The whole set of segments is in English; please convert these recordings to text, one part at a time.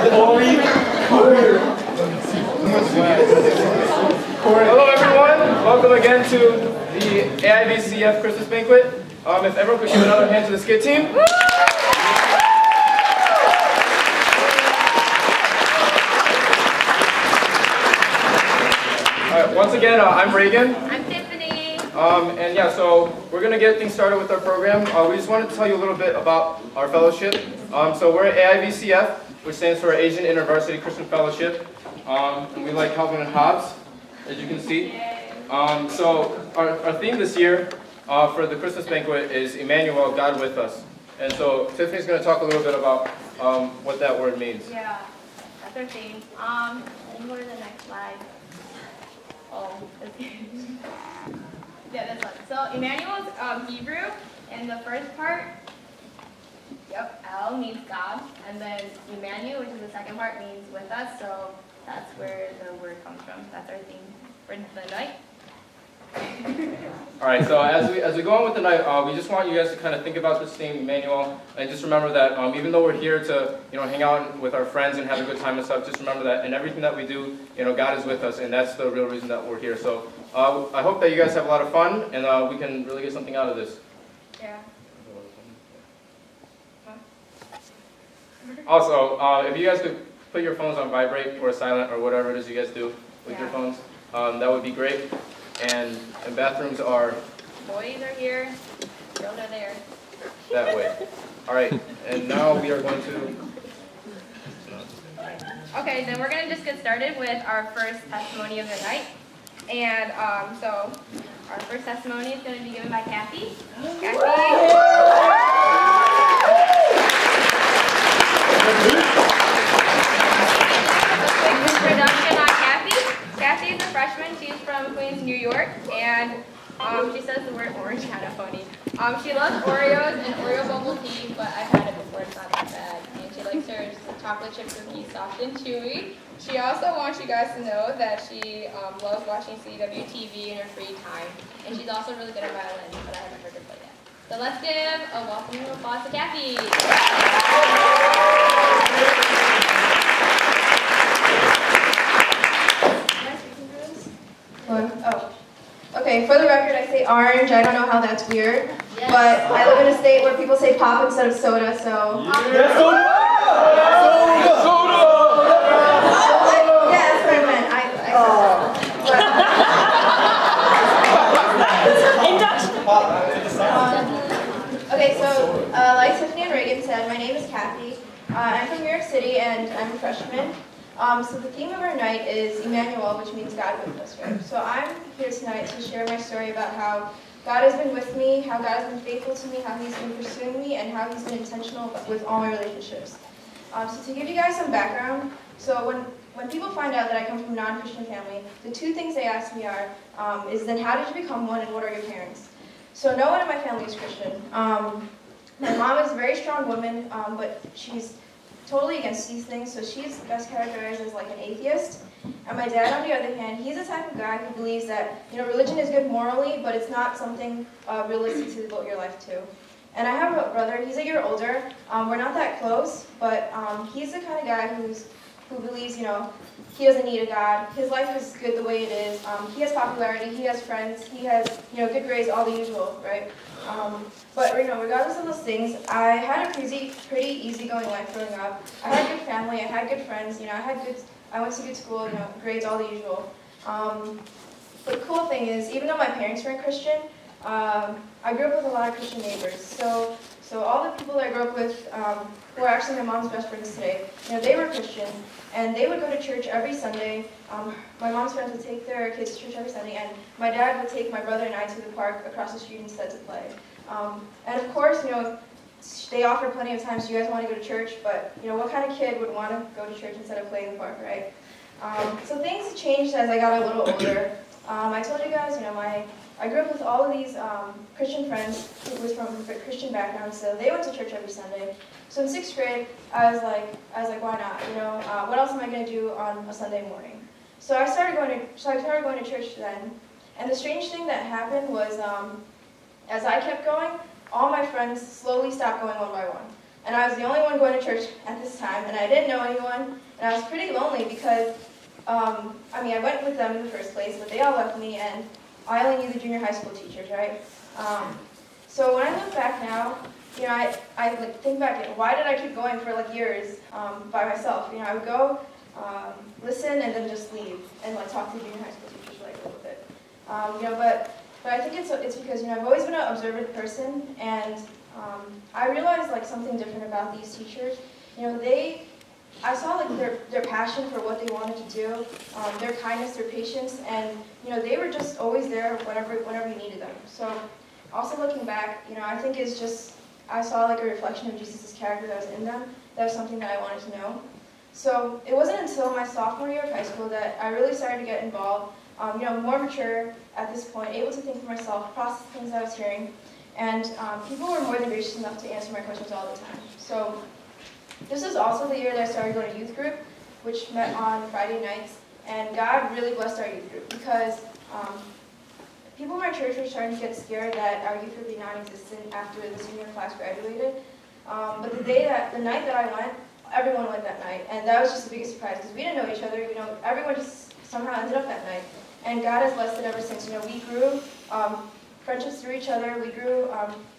Hello everyone, welcome again to the AIBCF Christmas Banquet. If everyone could give another hand to the skit team. Alright, once again, I'm Reagan. I'm Tiffany. And yeah, so we're going to get things started with our program. We just wanted to tell you a little bit about our fellowship. So we're at AIBCF, which stands for Asian InterVarsity Christian Fellowship. And we like Calvin and Hobbes, as you can see. So our theme this year for the Christmas banquet is Emmanuel, God with us. And so Tiffany's going to talk a little bit about what that word means. Yeah, that's our theme. And go to the next slide. Oh, yeah, this one. So Emmanuel is Hebrew, and the first part, El means God, and then Emmanuel, which is the second part, means with us. So that's where the word comes from. That's our theme for the night. All right, so as we go on with the night, we just want you guys to kind of think about this theme, Emmanuel, and just remember that even though we're here to hang out with our friends and have a good time and stuff, just remember that in everything that we do, God is with us, and that's the real reason that we're here. So I hope that you guys have a lot of fun, and we can really get something out of this. Yeah. Also, if you guys could put your phones on vibrate or silent or whatever it is you guys do with your phones, that would be great. And bathrooms are? Boys are here, girls are there. That way. All right, and now we are going to... Okay, then we're going to just get started with our first testimony of the night. And so our first testimony is going to be given by Kathy. Kathy. Introduction on Kathy. Kathy is a freshman. She's from Queens, New York, and she says the word orange kind of funny. She loves Oreos and Oreo bubble tea, but I've had it before, it's not that bad. And she likes her chocolate chip cookies, soft and chewy. She also wants you guys to know that she loves watching CWTV in her free time, and she's also really good at violin, but I haven't heard her play yet. So let's give a welcoming applause to Kathy. Okay, for the record, I say orange. I don't know how that's weird, but I live in a state where people say pop instead of soda, so... Yes, soda! Soda! Yeah, that's what I meant. Okay, so like Tiffany and Reagan said, my name is Kathy. I'm from New York City, and I'm a freshman. So the theme of our night is Emmanuel, which means God with us, right? So I'm here tonight to share my story about how God has been with me, how God has been faithful to me, how He's been pursuing me, and how He's been intentional with all my relationships. So to give you guys some background, so when people find out that I come from a non-Christian family, the two things they ask me are, is then how did you become one, and what are your parents? So no one in my family is Christian. My mom is a very strong woman, but she's totally against these things, so she's best characterized as like an atheist. And my dad, on the other hand, he's the type of guy who believes that religion is good morally, but it's not something realistic to devote your life to. And I have a brother. He's a year older. We're not that close, but he's the kind of guy who believes he doesn't need a God. His life is good the way it is. He has popularity. He has friends. He has good grades, all the usual, right? But regardless of those things, I had a pretty easygoing life growing up. I had a good family. I had good friends. I went to good school. Grades, all the usual. But the cool thing is, even though my parents weren't Christian, I grew up with a lot of Christian neighbors. So all the people that I grew up with, who are actually my mom's best friends today, they were Christian, and they would go to church every Sunday. My mom's friends would take their kids to church every Sunday, and my dad would take my brother and I to the park across the street instead to play. And of course, they offer plenty of times, do you guys want to go to church? But what kind of kid would want to go to church instead of play in the park, right? So things changed as I got a little older. I told you guys, I grew up with all of these Christian friends who was from Christian backgrounds, so they went to church every Sunday. So in 6th grade, I was like, why not? What else am I going to do on a Sunday morning? So I started going to church then. And the strange thing that happened was, as I kept going, all my friends slowly stopped going one by one. and I was the only one going to church at this time, and I didn't know anyone, and I was pretty lonely because, I mean, I went with them in the first place, but they all left me, and I only knew the junior high school teachers, right? So when I look back now, you know, I like think back, why did I keep going for like years by myself? You know, I would go, listen, and then just leave, and like talk to the junior high school teachers for like a little bit. You know, but I think it's because, you know, I've always been an observant person, and I realized like something different about these teachers. You know, I saw like their passion for what they wanted to do, their kindness, their patience, and you know, they were just always there whenever you needed them. So also looking back, you know, I think it's just, I saw like a reflection of Jesus' character that was in them. That was something that I wanted to know. So it wasn't until my sophomore year of high school that I really started to get involved, you know, more mature at this point, able to think for myself, process things I was hearing, and people were more than gracious enough to answer my questions all the time. So this was also the year that I started going to youth group, which met on Friday nights, and God really blessed our youth group because people in my church were starting to get scared that our youth would be non-existent after the senior class graduated. But the night that I went, everyone went that night, and that was just the biggest surprise because we didn't know each other. You know, everyone just somehow ended up that night, and God has blessed it ever since. You know, we grew friendships through each other. We grew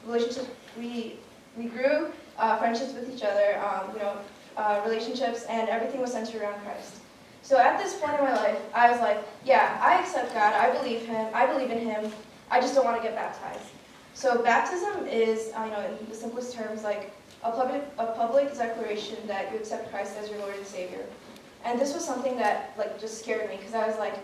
relationships. We grew friendships with each other. You know, relationships, and everything was centered around Christ. So at this point in my life, I was like, yeah, I accept God. I believe in Him. I just don't want to get baptized. So baptism is, you know, in the simplest terms, like a public declaration that you accept Christ as your Lord and Savior. And this was something that like just scared me because I was like,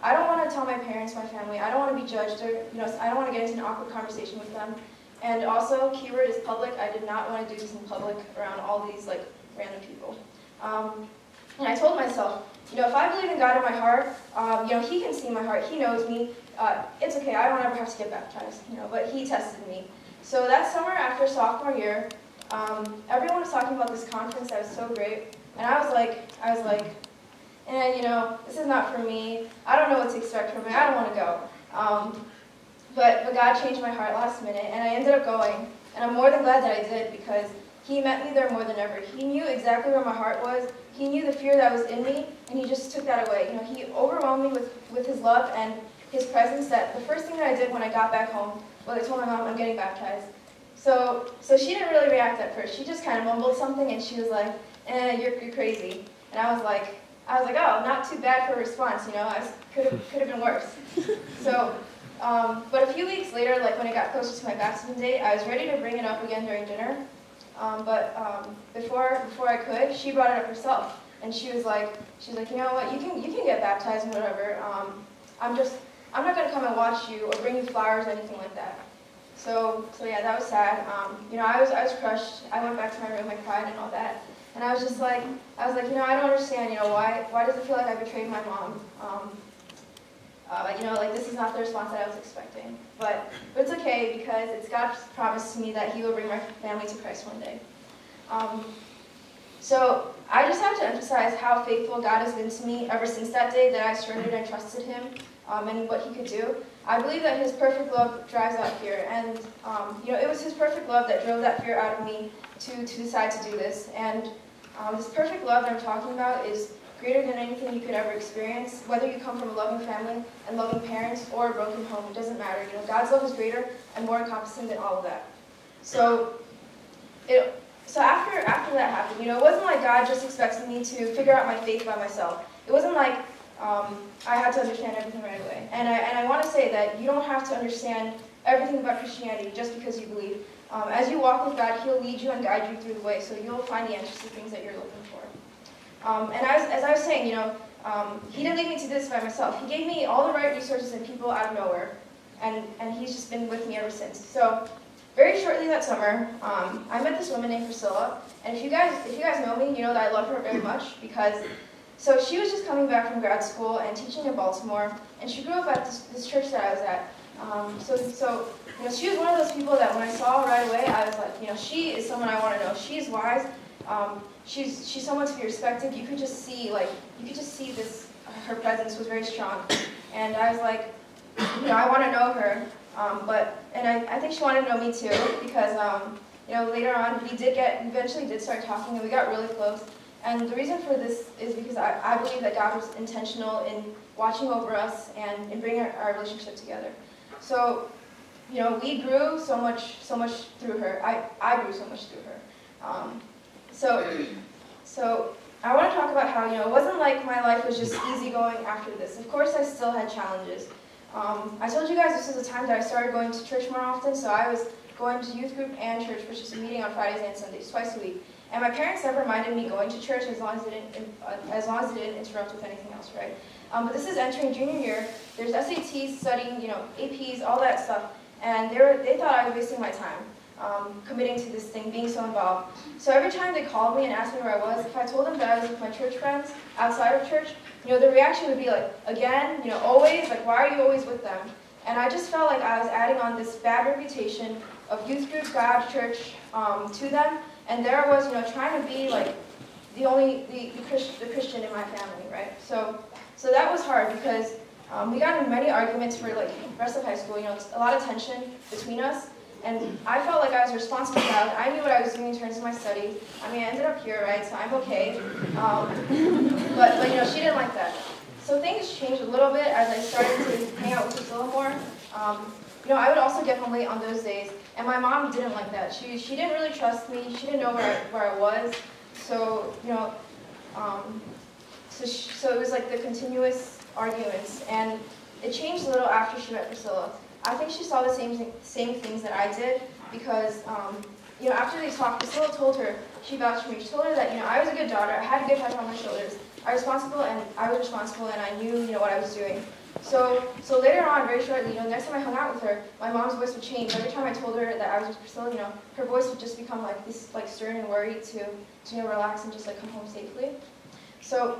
I don't want to tell my parents, my family. I don't want to be judged, or you know, I don't want to get into an awkward conversation with them. And also, keyword is public. I did not want to do this in public around all these like random people. And I told myself, you know, if I believe in God in my heart, you know, He can see my heart. He knows me. It's okay. I don't ever have to get baptized, you know. But He tested me. So that summer after sophomore year, everyone was talking about this conference that was so great, and I was like, and you know, this is not for me. I don't know what to expect from it. I don't want to go. But God changed my heart last minute, and I ended up going. And I'm more than glad that I did because He met me there more than ever. He knew exactly where my heart was. He knew the fear that was in me, and He just took that away. You know, He overwhelmed me with His love and His presence. That the first thing that I did when I got back home was I told my mom I'm getting baptized. So she didn't really react at first. She just kind of mumbled something, and she was like, you're crazy. And I was like, oh, not too bad for a response, you know. Could have been worse. So, but a few weeks later, like when it got closer to my baptism date, I was ready to bring it up again during dinner. But before I could, she brought it up herself, and she was like, you know what, you can get baptized and whatever. I'm not gonna come and watch you or bring you flowers or anything like that. So yeah, that was sad. You know, I was crushed. I went back to my room, I cried and all that, and I was like, you know, I don't understand. You know, why does it feel like I betrayed my mom? You know, like this is not the response that I was expecting. But it's okay because it's God's promise to me that He will bring my family to Christ one day. So I just have to emphasize how faithful God has been to me ever since that day that I surrendered and trusted Him and what He could do. I believe that His perfect love drives out fear, and you know, it was His perfect love that drove that fear out of me to decide to do this. And this perfect love that I'm talking about is greater than anything you could ever experience. Whether you come from a loving family and loving parents or a broken home, it doesn't matter. You know, God's love is greater and more encompassing than all of that. So after that happened, you know, it wasn't like God just expected me to figure out my faith by myself. It wasn't like I had to understand everything right away. And I want to say that you don't have to understand everything about Christianity just because you believe. As you walk with God, He'll lead you and guide you through the way, so you'll find the answers to things that you're looking for. And as I was saying, you know, He didn't lead me to this by myself. He gave me all the right resources and people out of nowhere, and He's just been with me ever since. So very shortly that summer, I met this woman named Priscilla, and if you guys know me, you know that I love her very much because, so she was just coming back from grad school and teaching in Baltimore, and she grew up at this church that I was at. So you know, she was one of those people that when I saw her right away, I was like, you know, she is someone I want to know. She's wise. She's someone to be respected. You could just see this. Her presence was very strong, and I was like, you know, I want to know her. And I think she wanted to know me too because, later on, we eventually did start talking, and we got really close. And the reason for this is because I believe that God was intentional in watching over us and in bringing our relationship together. So, we grew so much through her. I grew so much through her. So I want to talk about how, it wasn't like my life was just easy going after this. Of course, I still had challenges. I told you guys this was the time that I started going to church more often, so I was going to youth group and church, which is a meeting on Fridays and Sundays, twice a week. And my parents never minded me going to church as long as it didn't interrupt with anything else, right? But this is entering junior year. There's SATs, studying, APs, all that stuff. And they thought I was wasting my time, committing to this thing, being so involved. So every time they called me and asked me where I was, if I told them that I was with my church friends outside of church, the reaction would be like, again, always, like, why are you always with them? And I just felt like I was adding on this bad reputation of youth group, God, church, to them. And there I was, trying to be like the Christian in my family, right? So that was hard because we got in many arguments for like the rest of high school. A lot of tension between us, and I felt like I was a responsible child. I knew what I was doing in terms of my studies. I mean, I ended up here, right? So I'm okay. But she didn't like that. So things changed a little bit as I started to hang out with Priscilla more. I would also get home late on those days, and my mom didn't like that. She didn't really trust me. She didn't know where I was. So so it was like the continuous arguments, and it changed a little after she met Priscilla. I think she saw the same things that I did because after they talked, Priscilla told her, she vouched for me. She told her that I was a good daughter. I had a good head on my shoulders. I was responsible, and I knew what I was doing. So later on, very shortly, next time I hung out with her, my mom's voice would change. Every time I told her that I was with Priscilla, her voice would just become like this, like stern and worried to relax and just like come home safely. So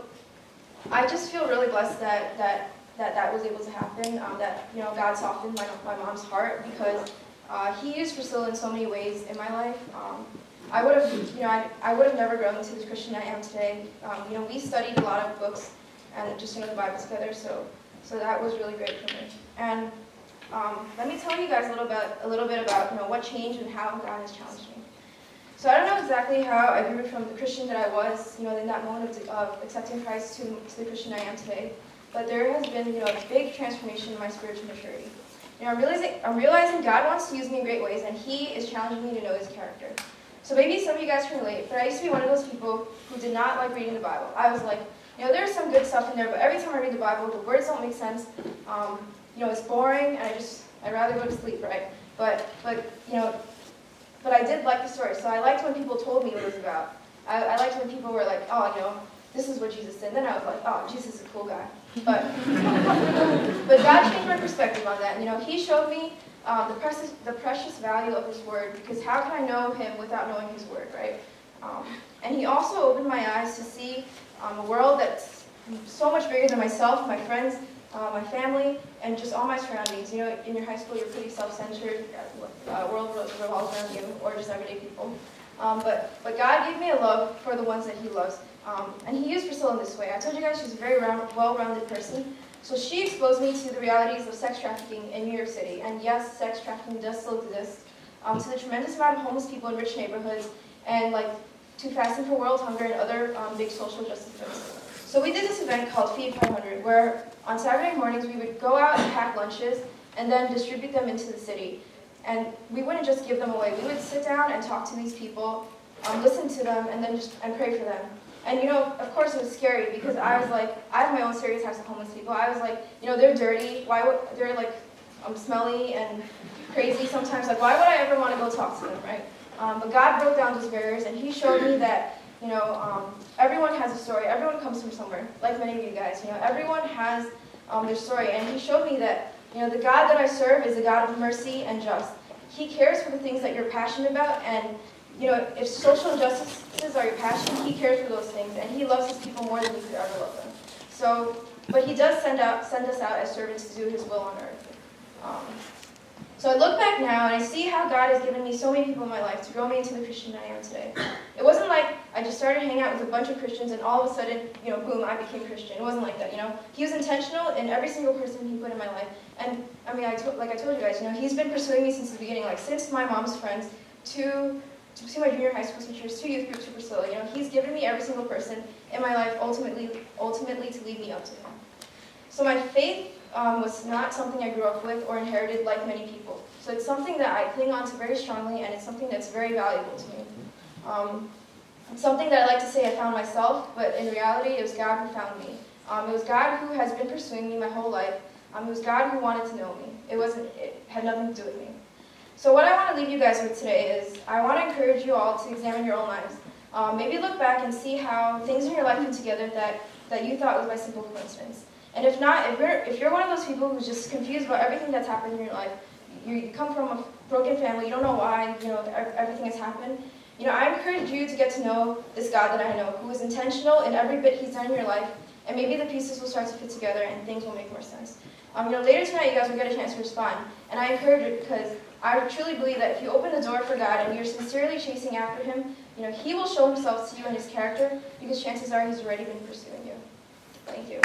I just feel really blessed that was able to happen. That God softened my mom's heart because He used Priscilla in so many ways in my life. I would have never grown into the Christian I am today. We studied a lot of books and just the Bible together. So that was really great for me. And let me tell you guys a little bit about what changed and how God has challenged me. So I don't know exactly how I grew from the Christian that I was, in that moment of accepting Christ to the Christian I am today. But there has been, a big transformation in my spiritual maturity. I'm realizing God wants to use me in great ways, and He is challenging me to know His character. So maybe some of you guys can relate, but I used to be one of those people who did not like reading the Bible. I was like, there's some good stuff in there, but every time I read the Bible, the words don't make sense. It's boring, and I'd rather go to sleep, right? But I did like the story, so I liked when people told me what it was about. I liked when people were like, oh, this is what Jesus did. And then I was like, oh, Jesus is a cool guy. But God changed my perspective on that. He showed me the precious value of His Word, because how can I know Him without knowing His Word, right? And He also opened my eyes to see a world that's so much bigger than myself, my friends, my family, and just all my surroundings. In your high school, you're pretty self-centered. World revolves around you, or just everyday people. But God gave me a love for the ones that He loves. And He used Priscilla in this way. I told you guys she's a very well-rounded person. So she exposed me to the realities of sex trafficking in New York City. And yes, sex trafficking does still exist. To the tremendous amount of homeless people in rich neighborhoods, and to Fasting for World Hunger and other big social justice events. So we did this event called Feed 500, where on Saturday mornings we would go out and pack lunches and then distribute them into the city. And we wouldn't just give them away. We would sit down and talk to these people, listen to them, and then and pray for them. And of course it was scary because I was like, I have my own stereotypes of homeless people. I was like, they're dirty. They're like smelly and crazy sometimes. Like, why would I ever want to go talk to them, right? But God broke down those barriers, and He showed me that everyone has a story. Everyone comes from somewhere, like many of you guys. Everyone has their story, and He showed me that the God that I serve is a God of mercy and just. He cares for the things that you're passionate about, and if social injustices are your passion, He cares for those things, and He loves His people more than we could ever love them. But He does send us out as servants to do His will on earth. So I look back now and I see how God has given me so many people in my life to grow me into the Christian I am today. It wasn't like I just started hanging out with a bunch of Christians and all of a sudden, boom, I became Christian. It wasn't like that, He was intentional in every single person He put in my life. And I mean, like I told you guys, He's been pursuing me since the beginning, like since my mom's friends to to my junior high school teachers, to youth groups, to Priscilla. You know, he's given me every single person in my life ultimately to lead me up to him. So my faith was not something I grew up with or inherited like many people. So it's something that I cling on to very strongly, and it's something that's very valuable to me. It's something that I like to say I found myself, but in reality it was God who found me. It was God who has been pursuing me my whole life. It was God who wanted to know me. It had nothing to do with me. So what I want to leave you guys with today is, I want to encourage you all to examine your own lives. Maybe look back and see how things in your life come together that you thought was by simple coincidence. And if not, if you're one of those people who's just confused about everything that's happened in your life, you come from a broken family, you don't know why, you know, everything has happened. You know, I encourage you to get to know this God that I know, who is intentional in every bit He's done in your life, and maybe the pieces will start to fit together and things will make more sense. You know, later tonight you guys will get a chance to respond, and I encourage it because I truly believe that if you open the door for God and you're sincerely chasing after Him, you know, He will show Himself to you and His character, because chances are He's already been pursuing you. Thank you.